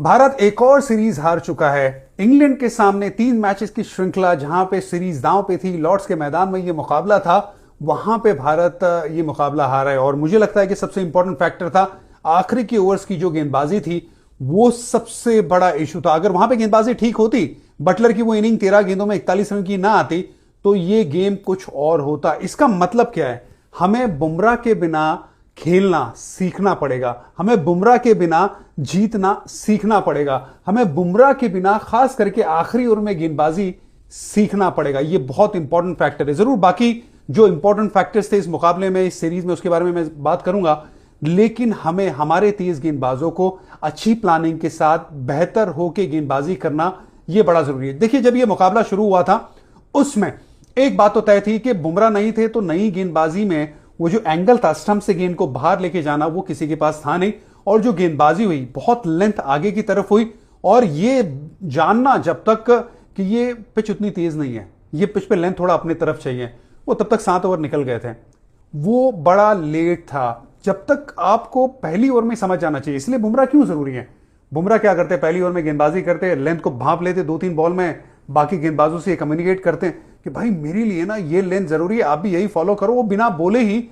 भारत एक और सीरीज हार चुका है। इंग्लैंड के सामने 3 मैचेस की श्रृंखला, जहां पे सीरीज दांव पे थी, लॉर्ड्स के मैदान में ये मुकाबला था, वहां पे भारत ये मुकाबला हारा है। और मुझे लगता है कि सबसे इंपॉर्टेंट फैक्टर था आखिरी की ओवर्स की जो गेंदबाजी थी, वो सबसे बड़ा इशू था। अगर वहां पे गेंदबाजी ठीक होती, बटलर की वो इनिंग 13 गेंदों में 41 रन की ना आती, तो ये गेम कुछ और होता। इसका मतलब क्या है? हमें बुमराह के बिना खेलना सीखना पड़ेगा, हमें बुमराह के बिना जीतना सीखना पड़ेगा, हमें बुमराह के बिना खास करके आखिरी ओवर में गेंदबाजी सीखना पड़ेगा। ये बहुत इंपॉर्टेंट फैक्टर है। जरूर बाकी जो इंपॉर्टेंट फैक्टर्स थे इस मुकाबले में, इस सीरीज में, उसके बारे में मैं बात करूंगा, लेकिन हमें हमारे तेज गेंदबाजों को अच्छी प्लानिंग के साथ बेहतर होकर गेंदबाजी करना यह बड़ा जरूरी है। देखिए, जब यह मुकाबला शुरू हुआ था उसमें एक बात तो तय थी कि बुमराह नहीं थे तो नई गेंदबाजी में वो जो एंगल था स्टंप से गेंद को बाहर लेके जाना, वो किसी के पास था नहीं। और जो गेंदबाजी हुई बहुत लेंथ आगे की तरफ हुई, और ये जानना जब तक कि ये पिच उतनी तेज नहीं है, ये पिच पे लेंथ थोड़ा अपनी तरफ चाहिए, वो तब तक 7 ओवर निकल गए थे। वो बड़ा लेट था। जब तक आपको पहली ओवर में समझ जाना चाहिए। इसलिए बुमराह क्यों जरूरी है? बुमराह क्या करते हैं? पहली ओवर में गेंदबाजी करते, लेंथ को भांप लेते, 2-3 बॉल में बाकी गेंदबाजों से कम्युनिकेट करते हैं कि भाई मेरे लिए ना ये लेंथ जरूरी है, आप भी यही फॉलो करो। वो बिना बोले ही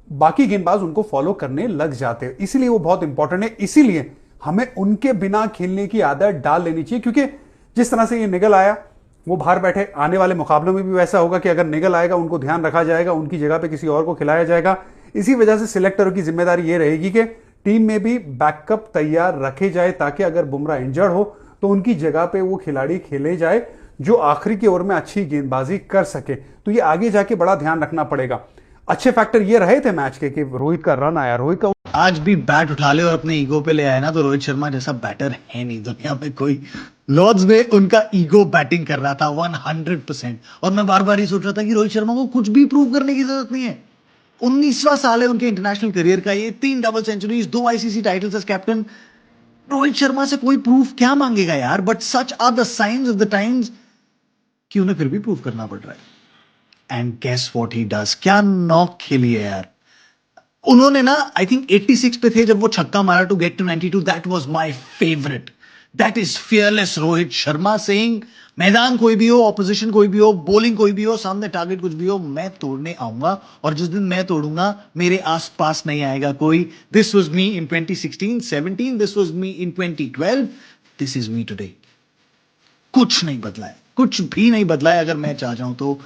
बाकी गेंदबाज उनको फॉलो करने लग जाते हैं। इसीलिए वो बहुत इंपॉर्टेंट है। इसीलिए हमें उनके बिना खेलने की आदत डाल लेनी चाहिए, क्योंकि जिस तरह से ये निगल आया, वो बाहर बैठे, आने वाले मुकाबलों में भी वैसा होगा कि अगर निगल आएगा उनको ध्यान रखा जाएगा, उनकी जगह पे किसी और को खिलाया जाएगा। इसी वजह से सिलेक्टरों की जिम्मेदारी ये रहेगी कि टीम में भी बैकअप तैयार रखे जाए, ताकि अगर बुमराह इंजर्ड हो तो उनकी जगह पे वो खिलाड़ी खेले जाए जो आखिरी की ओवर में अच्छी गेंदबाजी कर सके। तो ये आगे जाके बड़ा ध्यान रखना पड़ेगा। अच्छे फैक्टर ये रहे थे मैच के कि रोहित का रन आया, रोहित का आज भी बैट उठा ले और अपने ईगो पे ले आए ना, तो रोहित शर्मा जैसा बैटर है नहीं दुनिया में कोई। लॉर्ड्स में उनका ईगो बैटिंग कर रहा था 100%। और मैं बार बार ये सोच रहा था कि रोहित शर्मा को कुछ भी प्रूव करने की जरूरत नहीं है। 19वां साल है उनके इंटरनेशनल करियर का, ये 3 double centuries, 2 ICC titles as captain. Rohit Sharma से कोई प्रूफ क्या मांगेगा यार? But such are the science of the times कि उन्हें फिर भी प्रूव करना पड़ रहा है। And guess what he does. क्या नॉक खेली है यार उन्होंने ना। आई थिंक 86 पे थे जब वो छक्का मारा to get to 92। That was my favourite. That is fearless Rohit Sharma saying, मैदान कोई भी हो, ऑपोजिशन कोई भी हो, बॉलिंग कोई भी हो, सामने टारगेट कुछ भी हो, मैं तोड़ने आऊंगा, और जिस दिन मैं तोड़ूंगा मेरे आसपास नहीं आएगा कोई। This was me in 2016 17, this was me in 2012, this is me today. कुछ नहीं बदला है, कुछ भी नहीं बदला है। अगर मैं चाह जाऊं तो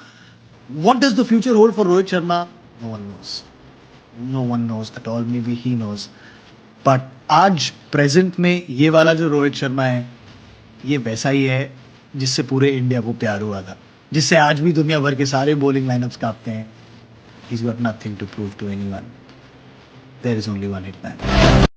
what does the future hold for Rohit Sharma? No one knows. No one knows at all. Maybe he knows. But आज प्रेजेंट में ये वाला जो रोहित शर्मा है, ये वैसा ही है जिससे पूरे इंडिया को प्यार हुआ था, जिससे आज भी दुनिया भर के सारे बॉलिंग लाइनअप्स कांपते हैं। He's got nothing to prove to anyone. There is only one hit man.